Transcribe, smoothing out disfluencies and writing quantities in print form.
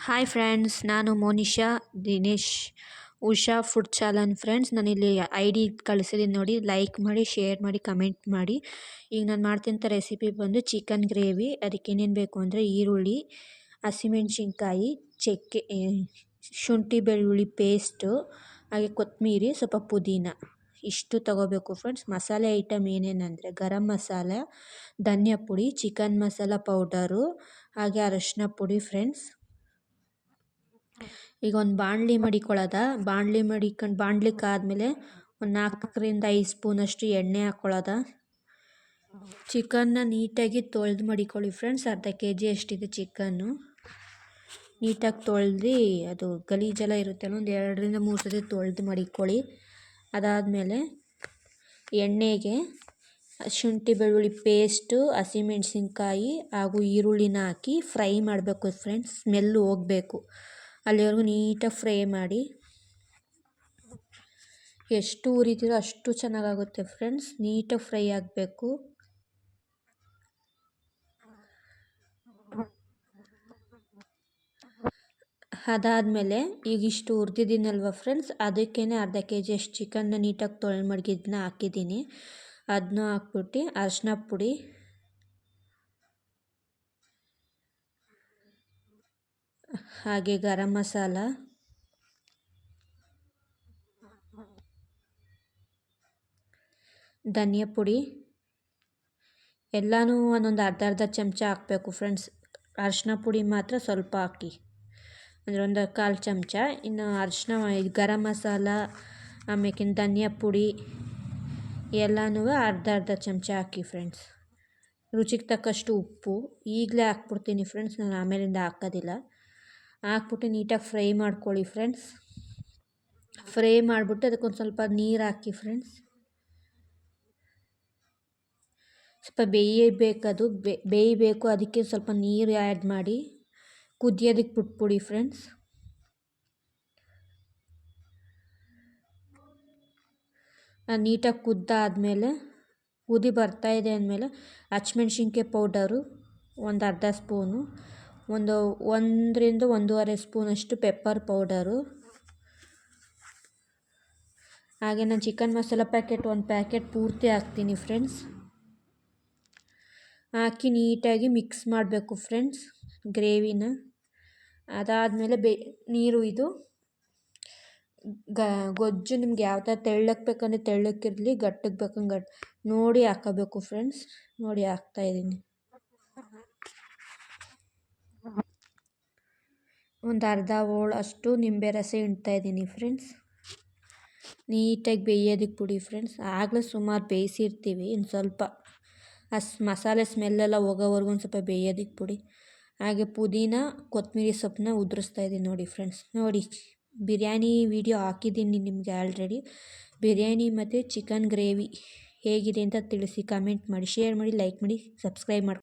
Hi friends, ನಾನು Monisha Dinesh Usha food challan friends. ನಾನಿಲ್ಲಿ ID ಕಳಿಸಿದ್ದೀನಿ ನೋಡಿ. ಲೈಕ್ ಮಾಡಿ, ಶೇರ್ ಮಾಡಿ, ಕಮೆಂಟ್ ಮಾಡಿ. ಈಗ ನಾನು ಮಾಡ್ತಿದ್ದ ರೆಸಿಪಿ ಬಂದು ಚಿಕನ್ ಗ್ರೇವಿ. ಅದಕ್ಕೆ ಏನೇನು ಬೇಕು ಅಂದರೆ ಈರುಳ್ಳಿ, ಹಸಿಮೆಣ್ಸಿನ್ಕಾಯಿ, ಚಕ್ಕೆ, ಶುಂಠಿ ಬೆಳ್ಳುಳ್ಳಿ ಪೇಸ್ಟು, ಹಾಗೆ ಕೊತ್ತಂಬರಿ, ಸ್ವಲ್ಪ ಪುದೀನ ಇಷ್ಟು ತೊಗೋಬೇಕು ಫ್ರೆಂಡ್ಸ್. ಮಸಾಲೆ ಐಟಮ್ ಏನೇನೆಂದರೆ ಗರಂ ಮಸಾಲ, ಧನಿಯಾ ಪುಡಿ, ಚಿಕನ್ ಮಸಾಲ ಪೌಡರು, ಹಾಗೆ ಅರಶಿನ ಪುಡಿ ಫ್ರೆಂಡ್ಸ್. ಈಗ ಒಂದು ಬಾಣಲಿ ಮಡಿಕೊಂಡು ಬಾಣಲಿಕ್ಕಾದ್ಮೇಲೆ ಒಂದು 4-5 ಸ್ಪೂನಷ್ಟು ಎಣ್ಣೆ ಹಾಕ್ಕೊಳ್ಳೋದ. ಚಿಕನ್ನ ನೀಟಾಗಿ ತೊಳೆದು ಮಡಿಕೊಳ್ಳಿ ಫ್ರೆಂಡ್ಸ್. ಅರ್ಧ kg ಅಷ್ಟಿದೆ ಚಿಕನ್ನು. ನೀಟಾಗಿ ತೊಳೆದು ಅದು ಗಲೀಜೆಲ್ಲ ಇರುತ್ತಲ್ಲ, ಒಂದು 2-3 ಸತಿ ತೊಳೆದು ಮಡಿಕೊಳ್ಳಿ. ಅದಾದಮೇಲೆ ಎಣ್ಣೆಗೆ ಶುಂಠಿ ಬೆಳ್ಳುಳ್ಳಿ ಪೇಸ್ಟು, ಹಸಿಮೆಣ್ಸಿನ್ಕಾಯಿ ಹಾಗೂ ಈರುಳ್ಳಿನ ಹಾಕಿ ಫ್ರೈ ಮಾಡಬೇಕು ಫ್ರೆಂಡ್ಸ್. ಸ್ಮೆಲ್ಲು ಹೋಗಬೇಕು, ಅಲ್ಲಿವರೆಗೂ ನೀಟಾಗಿ ಫ್ರೈ ಮಾಡಿ. ಎಷ್ಟು ಉರಿತೀರೋ ಅಷ್ಟು ಚೆನ್ನಾಗಾಗುತ್ತೆ ಫ್ರೆಂಡ್ಸ್. ನೀಟಾಗಿ ಫ್ರೈ ಆಗಬೇಕು. ಅದಾದಮೇಲೆ ಈಗ ಇಷ್ಟು ಹುರಿದಿದ್ದೀನಲ್ವ ಫ್ರೆಂಡ್ಸ್, ಅದಕ್ಕೇ ಅರ್ಧ kg ಅಷ್ಟು ಚಿಕನ್ನ ನೀಟಾಗಿ ತೊಳೆದು ಮಡಗಿದ್ದನ್ನ ಹಾಕಿದ್ದೀನಿ. ಅದನ್ನ ಹಾಕ್ಬಿಟ್ಟು ಅರಶಿನ ಪುಡಿ, ಹಾಗೆ ಗರಂ ಮಸಾಲ, ಧನಿಯಾ ಪುಡಿ ಎಲ್ಲನೂ ಒಂದೊಂದು ಅರ್ಧ ಚಮಚ ಹಾಕಬೇಕು ಫ್ರೆಂಡ್ಸ್. ಅರಶಿನ ಪುಡಿ ಮಾತ್ರ ಸ್ವಲ್ಪ ಹಾಕಿ, ಅಂದರೆ ಒಂದು 1/4 ಚಮಚ. ಇನ್ನು ಗರಂ ಮಸಾಲ, ಆಮೇಕಿನ ಧನಿಯಾ ಪುಡಿ ಎಲ್ಲನೂ ಅರ್ಧ ಚಮಚ ಹಾಕಿ ಫ್ರೆಂಡ್ಸ್. ರುಚಿಗೆ ತಕ್ಕಷ್ಟು ಉಪ್ಪು ಈಗಲೇ ಹಾಕ್ಬಿಡ್ತೀನಿ ಫ್ರೆಂಡ್ಸ್, ನಾನು ಆಮೇಲಿಂದ ಹಾಕೋದಿಲ್ಲ. ಹಾಕ್ಬಿಟ್ಟು ನೀಟಾಗಿ ಫ್ರೈ ಮಾಡ್ಕೊಳ್ಳಿ ಫ್ರೆಂಡ್ಸ್. ಫ್ರೈ ಮಾಡಿಬಿಟ್ಟು ಅದಕ್ಕೊಂದು ಸ್ವಲ್ಪ ನೀರು ಹಾಕಿ ಫ್ರೆಂಡ್ಸ್. ಸ್ವಲ್ಪ ಬೇಯಬೇಕು. ಅದಕ್ಕೆ ಸ್ವಲ್ಪ ನೀರು ಆ್ಯಡ್ ಮಾಡಿ ಕುದಿಯೋದಕ್ಕೆ ಬಿಟ್ಬಿಡಿ ಫ್ರೆಂಡ್ಸ್. ನೀಟಾಗಿ ಕುದ್ದಾದಮೇಲೆ ಕುದಿ ಬರ್ತಾಯಿದೆ ಅಂದಮೇಲೆ ಹಸಿಮೆಣ್ಸಿನ್ಕಾಯಿ ಪೌಡರು ಒಂದು ಅರ್ಧ ಸ್ಪೂನು, 1-1.5 ಸ್ಪೂನಷ್ಟು ಪೆಪ್ಪರ್ ಪೌಡರು, ಹಾಗೆ ನಾನು ಚಿಕನ್ ಮಸಾಲ ಪ್ಯಾಕೆಟ್ 1 ಪ್ಯಾಕೆಟ್ ಪೂರ್ತಿ ಹಾಕ್ತೀನಿ ಫ್ರೆಂಡ್ಸ್. ಹಾಕಿ ನೀಟಾಗಿ ಮಿಕ್ಸ್ ಮಾಡಬೇಕು ಫ್ರೆಂಡ್ಸ್ ಗ್ರೇವಿನ. ಅದಾದಮೇಲೆ ನೀರು ಇದು ಗೊಜ್ಜು ನಿಮ್ಗೆ ಯಾವ ಥರ ತೆಳ್ಳಗೆ ಬೇಕಂದರೆ ತೆಳ್ಳಕ್ಕಿರಲಿ, ಗಟ್ಟಿಗೆ ಬೇಕಂದ್ರೆ ನೋಡಿ ಹಾಕೋಬೇಕು ಫ್ರೆಂಡ್ಸ್. ನೋಡಿ ಹಾಕ್ತಾಯಿದ್ದೀನಿ. ಒಂದು ಅರ್ಧ ಹೋಳು ಅಷ್ಟು ನಿಂಬೆ ರಸ ಹಿಂಡ್ತಾಯಿದ್ದೀನಿ ಫ್ರೆಂಡ್ಸ್. ನೀಟಾಗಿ ಬೇಯೋದಕ್ಕೆ ಬಿಡಿ ಫ್ರೆಂಡ್ಸ್. ಆಗಲೇ ಸುಮಾರು ಬೇಯಿಸಿರ್ತೀವಿ, ಇನ್ನು ಸ್ವಲ್ಪ ಮಸಾಲೆ ಸ್ಮೆಲ್ಲೆಲ್ಲ ಹೋಗೋವರೆಗೂ ಒಂದು ಸ್ವಲ್ಪ ಬೇಯೋದಕ್ಕೆ ಬಿಡಿ. ಹಾಗೆ ಪುದೀನ, ಕೊತ್ತಂಬರಿ ಸೊಪ್ಪನ್ನ ಉದುರಿಸ್ತಾಯಿದ್ದೀನಿ ನೋಡಿ ಫ್ರೆಂಡ್ಸ್. ನೋಡಿ, ಬಿರಿಯಾನಿ ವಿಡಿಯೋ ಹಾಕಿದ್ದೀನಿ ನಿಮಗೆ ಆಲ್ರೆಡಿ. ಬಿರಿಯಾನಿ ಮತ್ತು ಚಿಕನ್ ಗ್ರೇವಿ ಹೇಗಿದೆ ಅಂತ ತಿಳಿಸಿ, ಕಮೆಂಟ್ ಮಾಡಿ, ಶೇರ್ ಮಾಡಿ, ಲೈಕ್ ಮಾಡಿ, ಸಬ್ಸ್ಕ್ರೈಬ್ ಮಾಡಿ.